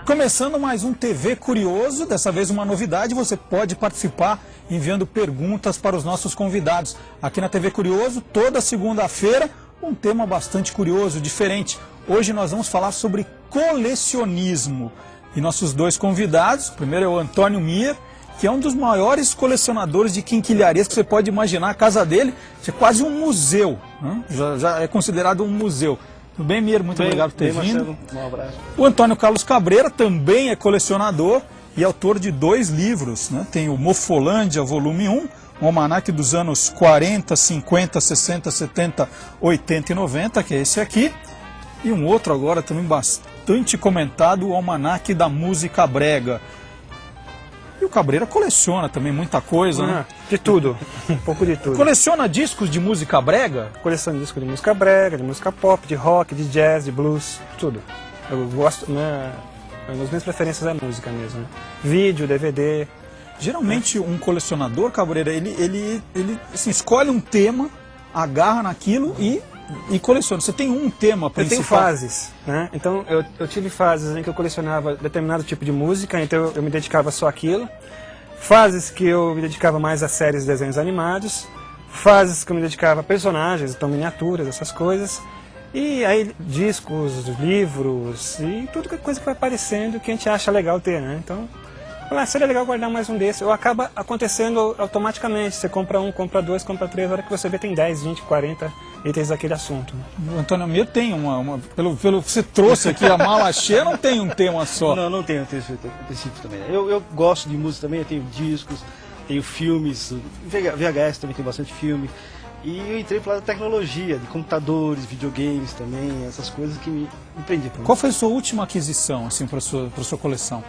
Começando mais um TV Curioso, dessa vez uma novidade, você pode participar enviando perguntas para os nossos convidados. Aqui na TV Curioso, toda segunda-feira, um tema bastante curioso, diferente. Hoje nós vamos falar sobre colecionismo. E nossos dois convidados, o primeiro é o Antônio Mier, que é um dos maiores colecionadores de quinquilharias que você pode imaginar. A casa dele é quase um museu, né? Já é considerado um museu. Tudo bem, Mier? Muito obrigado por ter vindo. Um abraço. O Antônio Carlos Cabreira também é colecionador e autor de 2 livros, né? Tem o Mofolândia, volume 1, um almanaque dos anos 40, 50, 60, 70, 80 e 90, que é esse aqui. E um outro agora também bastante comentado, o Almanaque da Música Brega. E o Cabreira coleciona também muita coisa, né? De tudo, um pouco de tudo. Coleciona discos de música brega? Coleciono disco de música brega, de música pop, de rock, de jazz, de blues, tudo. Eu gosto, né? As minhas preferências é música mesmo, né? Vídeo, DVD. Geralmente um colecionador, Cabreira, ele assim, escolhe um tema, agarra naquilo e coleciona. Você tem um tema principal? Eu tenho fases, né? Então eu tive fases em que eu colecionava determinado tipo de música, então eu me dedicava só àquilo. Fases que eu me dedicava mais a séries de desenhos animados. Fases que eu me dedicava a personagens, então miniaturas, essas coisas. E aí discos, livros e tudo coisa que vai aparecendo que a gente acha legal ter, né? Então, seria legal guardar mais um desses. Ou acaba acontecendo automaticamente. Você compra um, compra 2, compra 3, a hora que você vê tem 10, 20, 40 itens daquele assunto. O Antônio Mier tem pelo que você trouxe aqui, a mala cheia, não tem um tema só. Não tenho específico também. Eu gosto de música também, eu tenho discos, tenho filmes, VHS também tem bastante filme. E eu entrei para a tecnologia, de computadores, videogames também, essas coisas que me prendi. Qual foi a sua última aquisição assim, para sua coleção?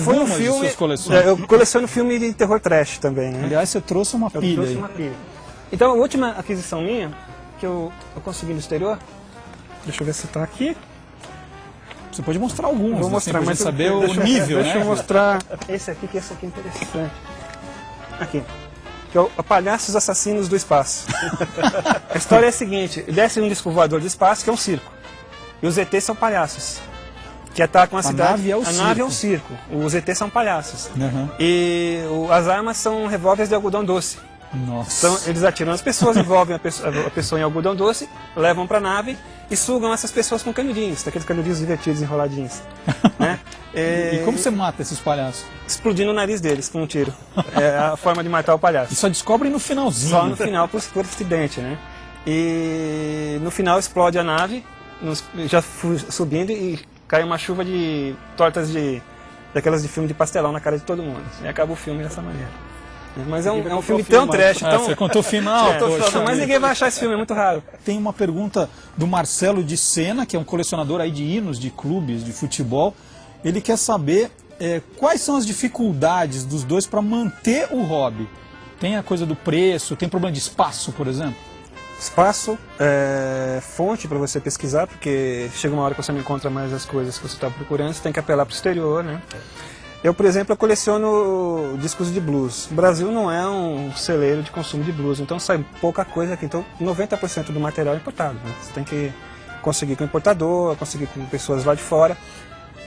Foi um filme, de suas coleções? Eu coleciono filme de terror trash também, né? Aliás, você trouxe uma pilha. Trouxe uma pilha. Então, a última aquisição minha, que eu consegui no exterior, deixa eu ver se está aqui. Você pode mostrar alguns, vou mostrar, assim, mas saber o nível, deixa né? eu mostrar esse aqui, que esse aqui é interessante. Aqui. Que é o Palhaços Assassinos do Espaço. A história é a seguinte: desce um disco voador do espaço, que é um circo. E os ETs são palhaços, que atacam a cidade. Nave é o a circo. nave é um circo. Os ETs são palhaços. Uhum. E as armas são revólveres de algodão doce. Nossa. Então, eles atiram as pessoas, envolvem a pessoa em algodão doce, levam para a nave e sugam essas pessoas com canudinhos, daqueles canudinhos divertidos, enroladinhos. Né? E como você mata esses palhaços? Explodindo o nariz deles com um tiro. É a forma de matar o palhaço. E só descobrem no finalzinho. Só no final, por acidente, né? E no final explode a nave, já fui subindo e cai uma chuva de tortas daquelas de filme de pastelão na cara de todo mundo. E acaba o filme dessa maneira. Mas é um filme tão trash, tão... Você contou o final. Mas ninguém vai achar esse filme, é muito raro. Tem uma pergunta do Marcelo de Sena, que é um colecionador aí de hinos de clubes de futebol. Ele quer saber quais são as dificuldades dos dois para manter o hobby. Tem a coisa do preço, tem problema de espaço, por exemplo? Espaço é fonte para você pesquisar, porque chega uma hora que você não encontra mais as coisas que você está procurando, você tem que apelar para o exterior, né? Eu, por exemplo, coleciono discos de blues. O Brasil não é um celeiro de consumo de blues, então sai pouca coisa aqui. Então, 90% do material é importado, né? Você tem que conseguir com o importador, conseguir com pessoas lá de fora.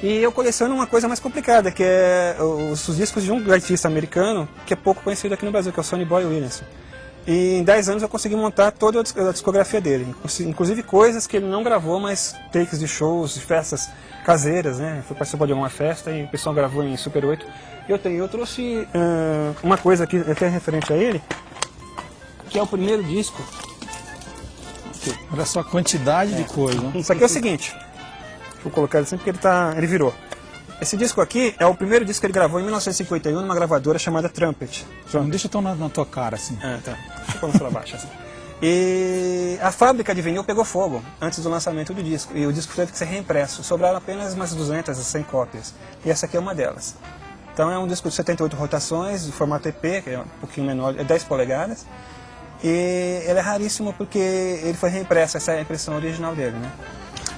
E eu coleciono uma coisa mais complicada, que é os discos de um artista americano que é pouco conhecido aqui no Brasil, que é o Sonny Boy Williams. E em 10 anos eu consegui montar toda a discografia dele, inclusive coisas que ele não gravou, mas takes de shows, de festas caseiras, né? Foi participar de alguma festa e o pessoal gravou em Super 8. Eu trouxe uma coisa aqui, até referente a ele, que é o primeiro disco. Olha só a quantidade de coisa. Isso aqui é o seguinte, vou colocar ele assim porque ele virou. Esse disco aqui é o primeiro disco que ele gravou em 1951 numa gravadora chamada Trumpet. Não deixa tão na tua cara assim. Tá. Deixa eu pôr pra baixo assim. E a fábrica de vinil pegou fogo antes do lançamento do disco. E o disco teve que ser reimpresso. Sobraram apenas umas 200, 100 cópias. E essa aqui é uma delas. Então é um disco de 78 rotações, de formato EP, que é um pouquinho menor, é 10 polegadas. E ele é raríssimo porque ele foi reimpresso, essa é a impressão original dele, né?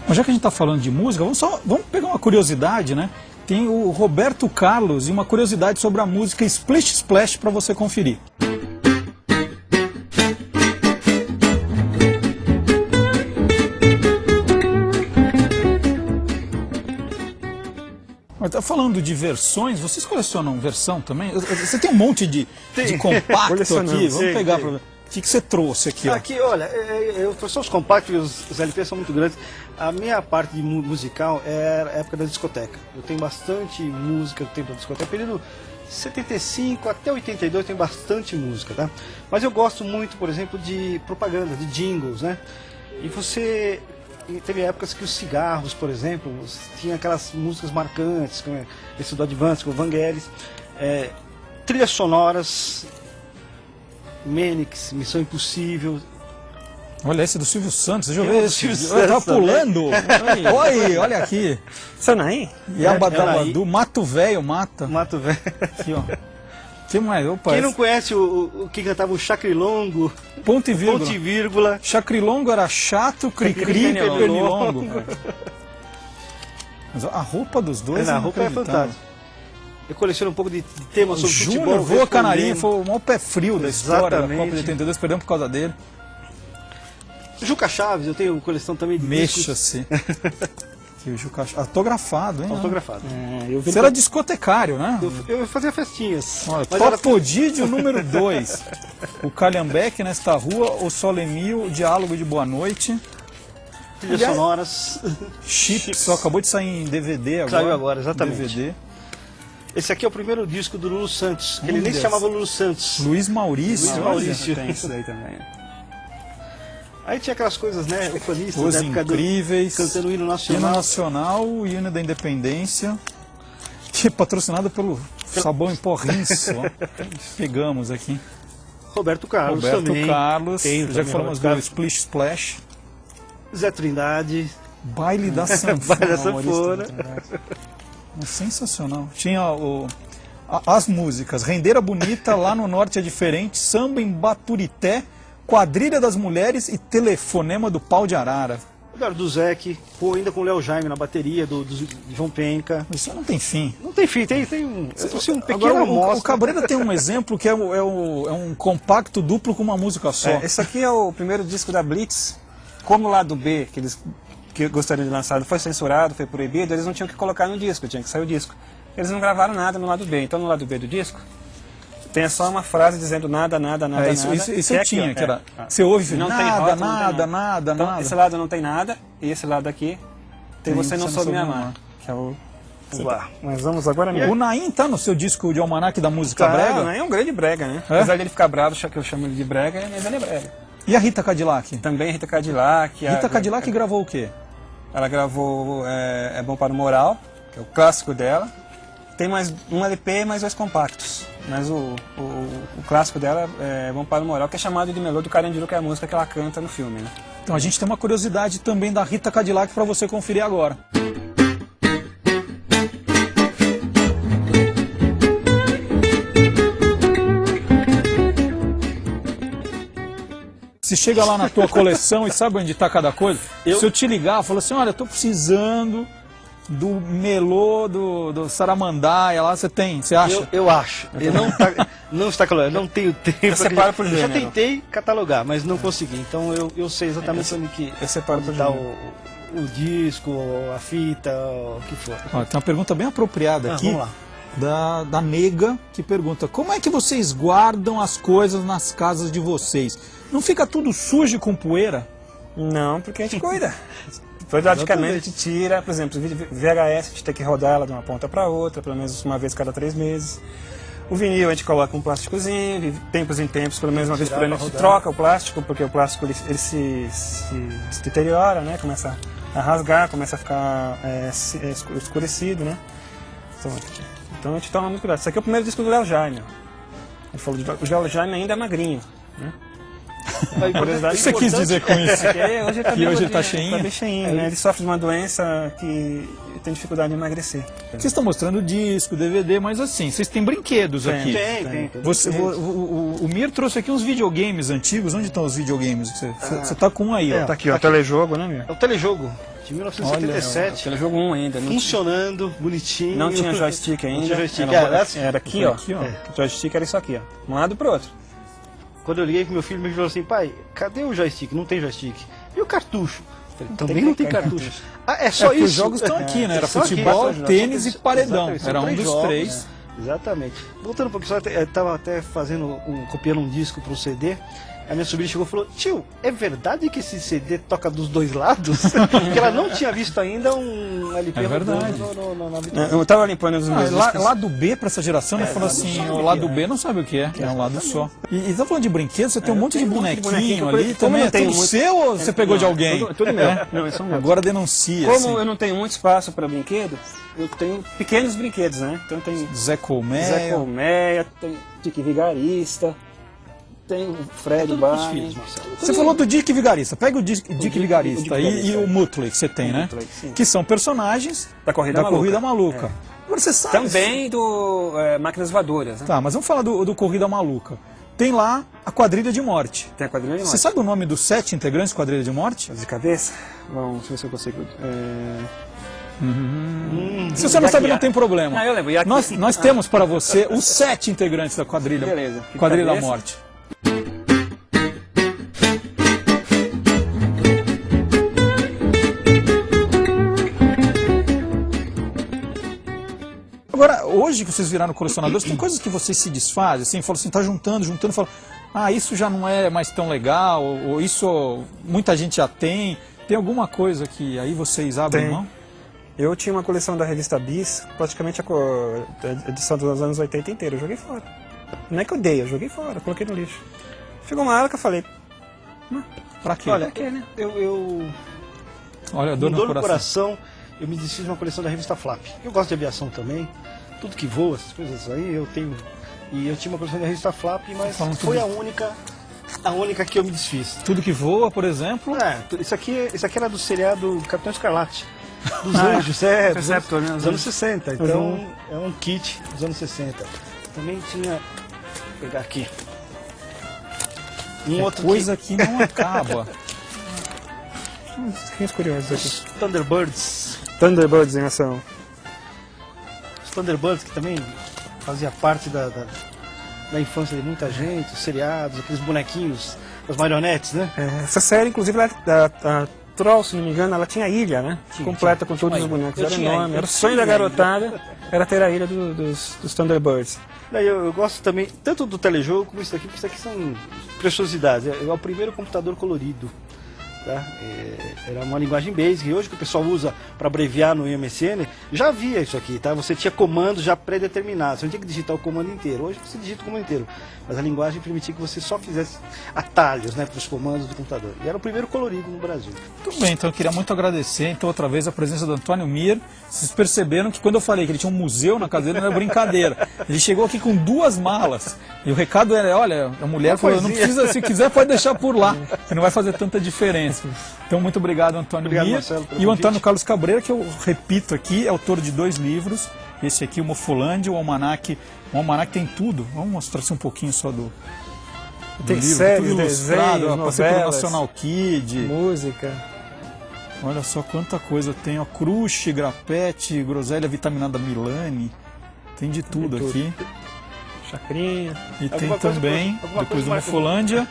Mas já que a gente está falando de música, vamos pegar uma curiosidade, né? Tem o Roberto Carlos e uma curiosidade sobre a música Splish Splash para você conferir. Mas tá falando de versões, vocês colecionam versão também? Você tem um monte de compacto aqui, vamos pegar para ver. O que você trouxe aqui? Ó? Aqui, olha, são os compactos, os LPs são muito grandes. A minha parte de musical é a época da discoteca. Eu tenho bastante música do tempo da discoteca. Período 75 até 82 tem bastante música, tá? Mas eu gosto muito, por exemplo, de propaganda, de jingles, né? E você... Teve épocas que os cigarros, por exemplo, tinha aquelas músicas marcantes, como esse do Advance, com o Vangelis, trilhas sonoras, Menix, Missão Impossível. Olha esse do Silvio Santos, deixa eu Tem ver o Silvio esse. Santos Tá pulando. Olha aqui. Sanaí? Yabadabadu, Mato Velho Mata. Mato Velho. Aqui, ó. Que mais? Opa, Quem não conhece o que cantava o Chacrilongo, ponto e vírgula. ponto e vírgula. Chacrilongo era chato, cri-cri, pernilongo. Mas a roupa dos dois A roupa é fantástica. Eu coleciono um pouco de temas sobre Júnior futebol. Voa Canarinho foi o maior pé frio da história da Exatamente. Copa de 82, perdemos por causa dele. Juca Chaves, eu tenho coleção também de discos Mexa-se. Aqui, o Juca Chaves. Autografado, hein? autografados. Você era discotecário, né? Eu fazia festinhas. Olha, mas era- Topodídio número 2. O Calhambeque nesta rua, o Solemil, o Diálogo de Boa Noite. trilhas Aliás, sonoras. Chips, só acabou de sair em DVD agora. Saiu agora, exatamente. DVD. Esse aqui é o primeiro disco do Lulu Santos. Ele nem se Deus. chamava Lulu Santos. Luiz Maurício. Luiz Maurício. Tem isso daí também. Aí tinha aquelas coisas, né? Ufanistas Os da época Incríveis. cantando o hino Hino nacional. Nacional, o Hino da Independência, que é patrocinado pelo Sabão em Pó Rinço. Ó. Pegamos aqui. Roberto Carlos Roberto também. Carlos, Tenho já também, que falamos Roberto do Carlos. Splish Splash. Zé Trindade. Baile da Sanfona. Baile da Sanfona. É sensacional. Tinha as músicas Rendeira Bonita, Lá no Norte é Diferente, Samba em Baturité, Quadrilha das Mulheres e Telefonema do Pau de Arara. Eduardo Duzec, ainda com o Léo Jaime na bateria, do João Penca. Isso não tem fim. Não tem fim, tem um. Eu trouxe um pequeno Agora, amostra. o Cabreira tem um exemplo que é um compacto duplo com uma música só. Esse aqui é o primeiro disco da Blitz. Como o lado B, que gostariam de lançar, foi censurado, foi proibido, eles não tinham que colocar no disco, tinha que sair o disco. Eles não gravaram nada no lado B. Então, no lado B do disco, tem só uma frase dizendo nada, nada, nada, Isso nada. eu tinha, que era. Você ouve Não tem nada, rótulo, não tem nada, nada. nada, Então, nada. esse lado não tem nada, e esse lado aqui tem Você Não Soube Me Amar. Amar. Que é o... Uá. Mas vamos agora O mesmo. Naim tá no seu disco de almanaque da música brega? Não, é um grande brega, né? É? Apesar dele ficar bravo, que eu chamo ele de brega, mas ele é brega. E a Rita Cadillac? Também Rita Cadillac. Rita Cadillac gravou o quê? Ela gravou É Bom Para o Moral, que é o clássico dela. Tem mais um LP e mais 2 compactos. Mas o clássico dela é Bom Para o Moral, que é chamado de Melô do Carandiru, que é a música que ela canta no filme, né? Então a gente tem uma curiosidade também da Rita Cadillac para você conferir agora. Se chega lá na tua coleção e sabe onde está cada coisa, se eu te ligar, falo assim, olha, eu tô precisando do melô do Saramandaia, lá você tem, você acha? Eu acho. Ele não está calor, não tenho tempo. Eu separo por Eu já gênero. tentei catalogar, mas não consegui. Então eu sei exatamente onde que Eu separo por está gênero. o disco, a fita, o que for. Ó, tem uma pergunta bem apropriada aqui. Vamos lá. Da Nega, que pergunta: como é que vocês guardam as coisas nas casas de vocês? Não fica tudo sujo com poeira? Não, porque a gente cuida. Periodicamente a gente tira, por exemplo, VHS a gente tem que rodar ela de uma ponta para outra, pelo menos uma vez cada 3 meses. O vinil a gente coloca um plásticozinho, de tempos em tempos, pelo menos uma vez por ano a gente troca o plástico, porque o plástico ele se deteriora, né? Começa a rasgar, começa a ficar escurecido, né? Então a gente toma muito cuidado. Esse aqui é o primeiro disco do Léo Jaime. Ele falou o Léo Jaime ainda é magrinho, né? O que você quis dizer com isso? Hoje ele Que hoje ele tá cheinho? Tá bem cheinho, né? Ele sofre de uma doença que tem dificuldade em emagrecer. Vocês estão mostrando disco, DVD, mas assim, vocês têm brinquedos aqui. Tem. O Mir trouxe aqui uns videogames antigos. Onde estão os videogames? Você tá com um aí, ó. Tá aqui, ó, telejogo, né, meu? É o telejogo. de 1977. Aquele jogo 1 ainda. Funcionando, bonitinho. Não tinha joystick ainda. Não tinha joystick. Era aqui, ó. Aqui, ó. O joystick era isso aqui, ó. Um lado pro outro. Quando eu liguei pro meu filho, me falou assim, pai, cadê o joystick? Não tem joystick. E o cartucho? Falei, também não tem cartucho. Ah, é só porque isso? os jogos estão aqui, né? Era São aqui. futebol, tênis e paredão. Exatamente, são Era um 3 dos jogos, 3. né? Exatamente. Voltando um pouquinho, eu estava até copiando um disco para um CD. A minha sobrinha chegou e falou, tio, é verdade que esse CD toca dos 2 lados? Porque ela não tinha visto ainda um LP É verdade. na vitrine. Eu tava limpando os meus discos. Lado B para essa geração, né? Falou assim, o lado B não sabe o que é um lado só. E tá falando de brinquedos, você tem um monte de bonequinho ali também. É tudo seu ou você pegou de alguém? Tudo meu. Não, é só meu. Agora denuncia. Como assim. eu não tenho muito espaço para brinquedo, eu tenho pequenos brinquedos, né? Então tem Zé Colmeia. Zé Colmeia, tem Dick Vigarista, tem o Fred Os Barney. filhos, Marcelo. Você falou do Dick Vigarista. Pega o Dick Vigarista Dick e Vigarista. o Mutley que você tem, né? Mutley, sim. Que são personagens Da Corrida Maluca. Corrida Maluca. Agora você sabe. Também do Máquinas Voadoras, né? Tá, mas vamos falar do Corrida Maluca. Tem lá a Quadrilha de Morte. Tem a Quadrilha de Você Morte. sabe o nome dos 7 integrantes da Quadrilha de Morte? De cabeça? Vamos ver se eu consigo. Se você não sabe, não tem problema. Ah, eu lembro. E aqui- Nós temos para você os 7 integrantes da Quadrilha, Beleza. Quadrilha da Cabeça. Morte. Agora, hoje que vocês viraram colecionadores, tem coisas que vocês se desfazem, assim, falam assim, tá juntando, fala, ah, isso já não é mais tão legal, ou isso muita gente já tem. Tem alguma coisa que aí vocês abrem Tem. mão? Eu tinha uma coleção da revista Bis, praticamente a edição dos anos 80 inteira. Eu joguei fora. Não é que eu dei, eu joguei fora, coloquei no lixo. Chegou uma hora que eu falei, Pra quê? Olha, eu Olha, com dor no dor no coração. coração, eu me desfiz de uma coleção da revista Flap. Eu gosto de aviação também, tudo que voa, essas coisas aí, eu tenho. E eu tinha uma coleção da revista Flap, mas Falando foi tudo. a única que eu me desfiz. Tudo que voa, por exemplo. Isso aqui era do seriado Capitão Escarlate. Dos Anjos, dos Interceptor, né? dos anos 60. Então é um kit dos anos 60. Também tinha. Vou pegar aqui. Um outro Coisa que não acaba. Fiquei curiosos aqui. Os Thunderbirds. Thunderbirds em ação. Os Thunderbirds que também fazia parte da infância de muita gente, os seriados, aqueles bonequinhos, as marionetes, né? Essa série, inclusive, a Troll, se não me engano, ela tinha ilha, né? Completa com todos os bonecos. Eu Era tinha enorme. ilha. Era o sonho da garotada, era ter a ilha dos Thunderbirds. Daí eu gosto também, tanto do telejogo como isso aqui, porque isso aqui são preciosidades. É o primeiro computador colorido. Tá? Era uma linguagem basic, e hoje que o pessoal usa para abreviar no MSN, já havia isso aqui, tá? Você tinha comandos já pré-determinados, você não tinha que digitar o comando inteiro. Hoje você digita o comando inteiro, mas a linguagem permitia que você só fizesse atalhos, né, para os comandos do computador. E era o primeiro colorido no Brasil. Muito bem, então eu queria muito agradecer, então, outra vez, a presença do Antônio Mir. Vocês perceberam que quando eu falei que ele tinha um museu na casa dele, não é brincadeira. Ele chegou aqui com 2 malas. E o recado era, olha, a mulher falou, não precisa, se quiser pode deixar por lá, que não vai fazer tanta diferença. Então, muito obrigado, Antônio Obrigado, Mir. Marcelo, pelo E o convite. Antônio Carlos Cabreira, que eu repito aqui, é autor de 2 livros. Esse aqui, o Mofolândia, o Almanac. O Almanac tem tudo. Vamos mostrar assim um pouquinho só do Tem livro. séries, Tudo ilustrado, desenhos, ó, passei pelo novelas. National Kid. Música. Olha só quanta coisa tem, ó, Crush, Grapete, Groselha Vitaminada Milani, tem de tudo tudo. aqui. Chacrinha. E tem Alguma coisa também, alguma depois do coisa marcou. Mofolândia,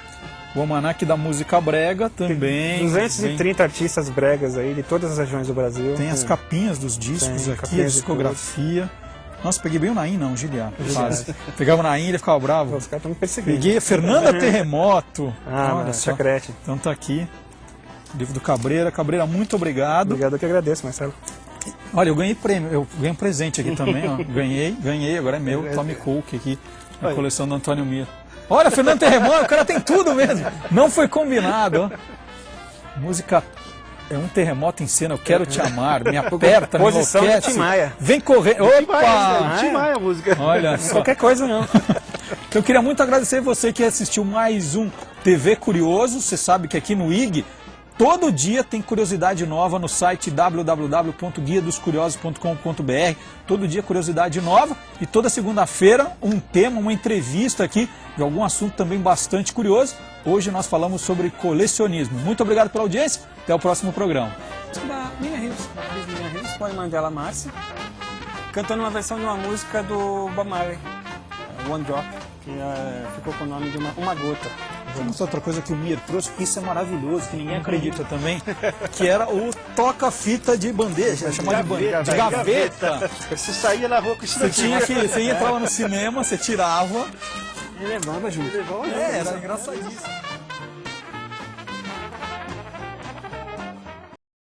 o Almanac da Música Brega também. 230 artistas bregas aí, de todas as regiões do Brasil. Tem as capinhas dos discos Tem, aqui, a capinhas de discografia. Nossa, peguei bem o Naim, não, o Giliar. Quase. Pegava o Naim, ele ficava bravo. Os caras estão me perseguindo. Peguei a Fernanda Terremoto. Ah, Olha mas só. Chacrete. Então tá aqui. Livro do Cabreira. Cabreira, muito obrigado. Obrigado, eu que agradeço, Marcelo. Olha, eu ganhei prêmio, eu ganhei um presente aqui também, ó. Ganhei, agora é meu, Tommy Coke aqui, a coleção do Antônio Mir. Olha, Fernando Terremoto, o cara tem tudo mesmo. Não foi combinado, ó. Música é um terremoto em cena, eu quero te amar, me aperta, me Posição de enlouquece. Tim Maia. Vem correr. Opa! Tim Maia a música. Olha só. Qualquer coisa não. Eu queria muito agradecer você que assistiu mais um TV Curioso. Você sabe que aqui no IG, todo dia tem curiosidade nova no site www.guiadoscuriosos.com.br. Todo dia curiosidade nova e toda segunda-feira um tema, uma entrevista aqui de algum assunto também bastante curioso. Hoje nós falamos sobre colecionismo. Muito obrigado pela audiência. Até o próximo programa. da Minha Hills, põe Mandela Márcia, cantando uma versão de uma música do Bob Marley, One Drop, que ficou com o nome de uma gota. Vamos outra coisa que o Mir trouxe, que isso é maravilhoso, que ninguém acredita também, que era o toca-fita de bandeja, chamado de gaveta. Você saía na rua com isso daqui. Você entrava no cinema, você tirava E levava junto. era engraçadíssimo.